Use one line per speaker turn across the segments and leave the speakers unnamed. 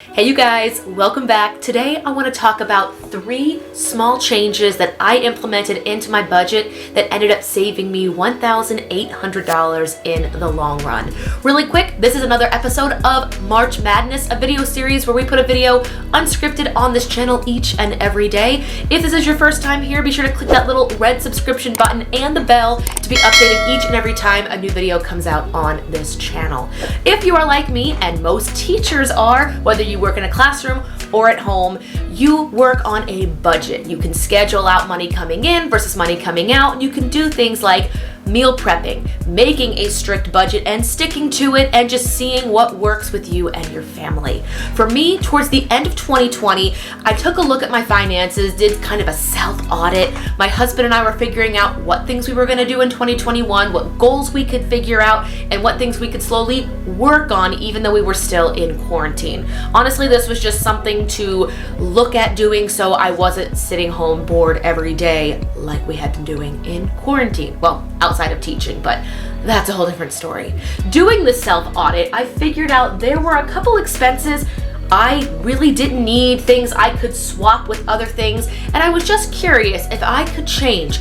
Hey you guys, welcome back. Today I want to talk about 3 small changes that I implemented into my budget that ended up saving me $1,800 in the long run. Really quick, this is another episode of March Madness, a video series where we put a video unscripted on this channel each and every day. If this is your first time here, be sure to click that little red subscription button and the bell to be updated each and every time a new video comes out on this channel. If you are like me, and most teachers are, whether you work in a classroom or at home, you work on a budget. You can schedule out money coming in versus money coming out, and you can do things like meal prepping, making a strict budget and sticking to it, and just seeing what works with you and your family. For me, towards the end of 2020, I took a look at my finances, did kind of a self-audit. My husband and I were figuring out what things we were going to do in 2021, what goals we could figure out, and what things we could slowly work on even though we were still in quarantine. Honestly, this was just something to look at doing so I wasn't sitting home bored every day like we had been doing in quarantine. Well, outside of teaching, but that's a whole different story. Doing this self-audit, I figured out there were a couple expenses I really didn't need, things I could swap with other things, and I was just curious if I could change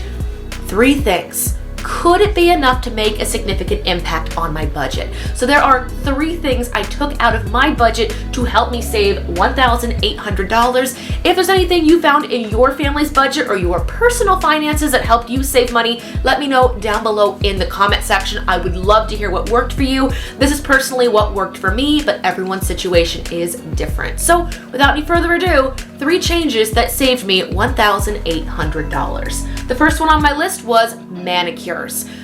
3 things. Could it be enough to make a significant impact on my budget? So there are 3 things I took out of my budget to help me save $1,800. If there's anything you found in your family's budget or your personal finances that helped you save money, let me know down below in the comment section. I would love to hear what worked for you. This is personally what worked for me, but everyone's situation is different. So without any further ado, 3 changes that saved me $1,800. The first one on my list was manicures.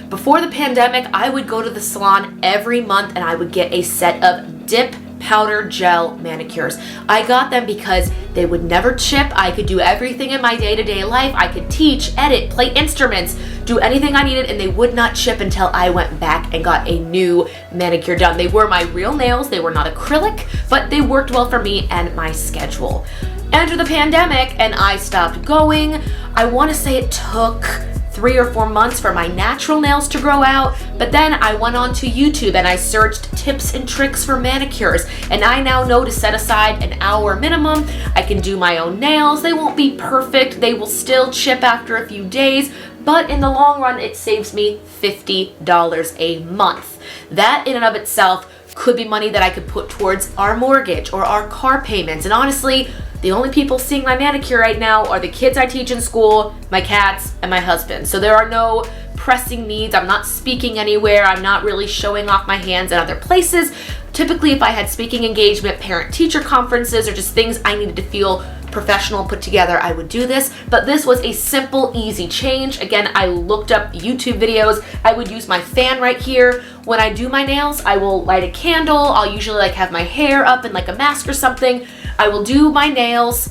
Before the pandemic, I would go to the salon every month and I would get a set of dip powder gel manicures. I got them because they would never chip. I could do everything in my day-to-day life. I could teach, edit, play instruments, do anything I needed, and they would not chip until I went back and got a new manicure done. They were my real nails. They were not acrylic, but they worked well for me and my schedule. Enter the pandemic and I stopped going. I want to say it took 3 or 4 months for my natural nails to grow out, but then I went on to YouTube and I searched tips and tricks for manicures, and I now know to set aside an hour minimum. I can do my own nails. They won't be perfect. They will still chip after a few days, but in the long run, it saves me $50 a month. That in and of itself could be money that I could put towards our mortgage or our car payments, and honestly, the only people seeing my manicure right now are the kids I teach in school, my cats, and my husband. So there are no pressing needs. I'm not speaking anywhere. I'm not really showing off my hands in other places. Typically, if I had speaking engagement, parent-teacher conferences, or just things I needed to feel professional put together, I would do this. But this was a simple, easy change. Again, I looked up YouTube videos. I would use my fan right here. When I do my nails, I will light a candle. I'll usually have my hair up in a mask or something. I will do my nails.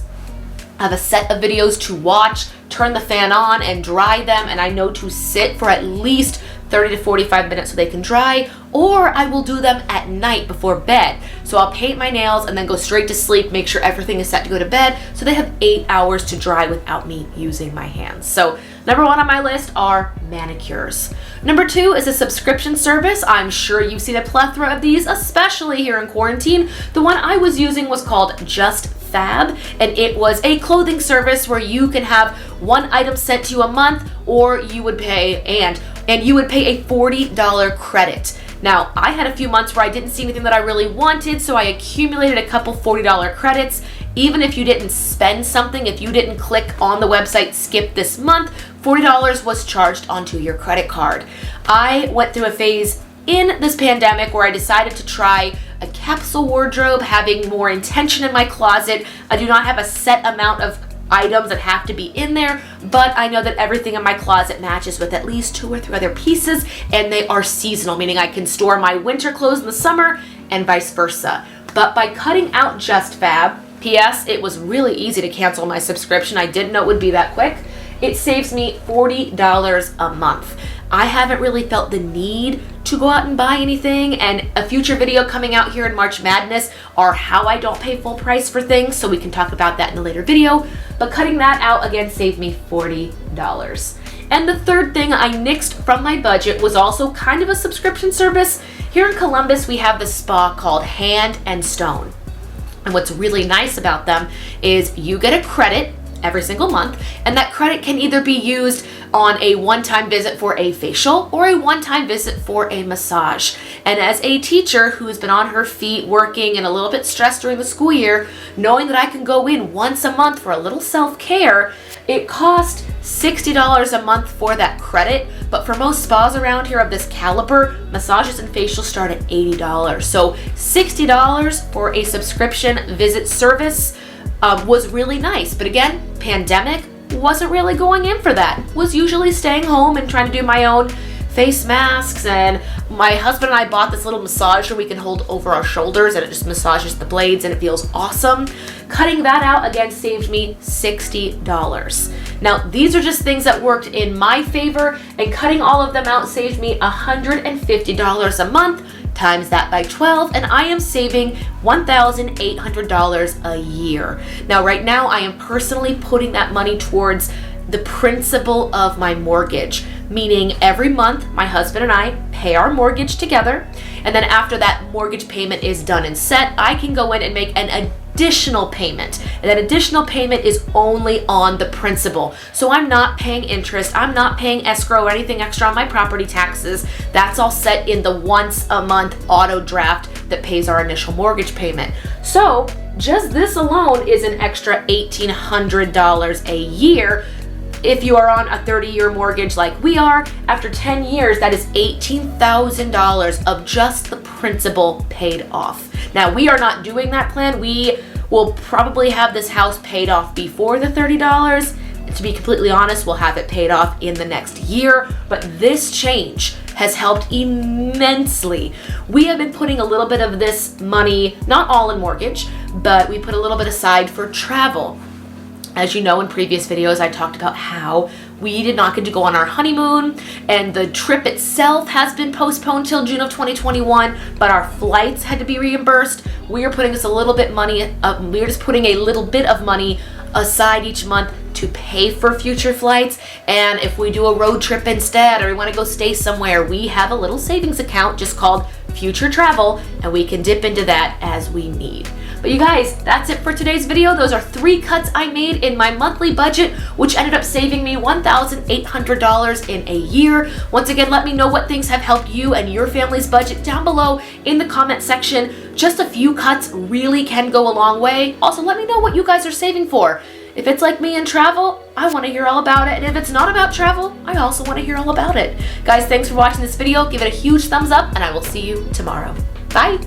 I have a set of videos to watch, turn the fan on and dry them, and I know to sit for at least 30 to 45 minutes so they can dry, or I will do them at night before bed. So I'll paint my nails and then go straight to sleep, make sure everything is set to go to bed, so they have 8 hours to dry without me using my hands. So number 1 on my list are manicures. Number 2 is a subscription service. I'm sure you've seen a plethora of these, especially here in quarantine. The one I was using was called Just Fab, and it was a clothing service where you can have 1 item sent to you a month, or you would pay a $40 credit. Now, I had a few months where I didn't see anything that I really wanted, so I accumulated a couple $40 credits. Even if you didn't spend something, if you didn't click on the website skip this month, $40 was charged onto your credit card. I went through a phase in this pandemic where I decided to try a capsule wardrobe, having more intention in my closet. I do not have a set amount of items that have to be in there, but I know that everything in my closet matches with at least 2 or 3 other pieces, and they are seasonal, meaning I can store my winter clothes in the summer and vice versa. But by cutting out Just Fab, P.S. it was really easy to cancel my subscription. I didn't know it would be that quick. It saves me $40 a month. I haven't really felt the need to go out and buy anything, and a future video coming out here in March Madness are how I don't pay full price for things, so we can talk about that in a later video. But cutting that out again saved me $40. And the third thing I nixed from my budget was also kind of a subscription service. Here in Columbus, we have this spa called Hand and Stone. And what's really nice about them is you get a credit every single month, and that credit can either be used on a one-time visit for a facial or a one-time visit for a massage. And as a teacher who's been on her feet working and a little bit stressed during the school year, knowing that I can go in once a month for a little self-care, it cost $60 a month for that credit, but for most spas around here of this caliber, massages and facials start at $80. So $60 for a subscription visit service was really nice. But again, pandemic, wasn't really going in for that. Was usually staying home and trying to do my own face masks, and my husband and I bought this little massager we can hold over our shoulders, and it just massages the blades and it feels awesome. Cutting that out again saved me $60. Now these are just things that worked in my favor, and cutting all of them out saved me $150 a month. Times that by 12, and I am saving $1,800 a year. Now right now I am personally putting that money towards the principal of my mortgage, meaning every month my husband and I pay our mortgage together, and then after that mortgage payment is done and set, I can go in and make an additional payment, and that additional payment is only on the principal. So I'm not paying interest, I'm not paying escrow or anything extra on my property taxes. That's all set in the once a month auto draft that pays our initial mortgage payment. So just this alone is an extra $1,800 a year. If you are on a 30-year mortgage like we are, after 10 years, that is $18,000 of just the principal paid off. Now, we are not doing that plan. We will probably have this house paid off before the $30. To be completely honest, we'll have it paid off in the next year, but this change has helped immensely. We have been putting a little bit of this money, not all in mortgage, but we put a little bit aside for travel. As you know, in previous videos, I talked about how we did not get to go on our honeymoon, and the trip itself has been postponed till June of 2021, but our flights had to be reimbursed. We are putting us a little bit money, we're just putting a little bit of money aside each month to pay for future flights. And if we do a road trip instead, or we want to go stay somewhere, we have a little savings account just called Future Travel, and we can dip into that as we need. But you guys, that's it for today's video. Those are 3 cuts I made in my monthly budget, which ended up saving me $1,800 in a year. Once again, let me know what things have helped you and your family's budget down below in the comment section. Just a few cuts really can go a long way. Also, let me know what you guys are saving for. If it's like me and travel, I want to hear all about it. And if it's not about travel, I also want to hear all about it. Guys, thanks for watching this video. Give it a huge thumbs up, and I will see you tomorrow. Bye.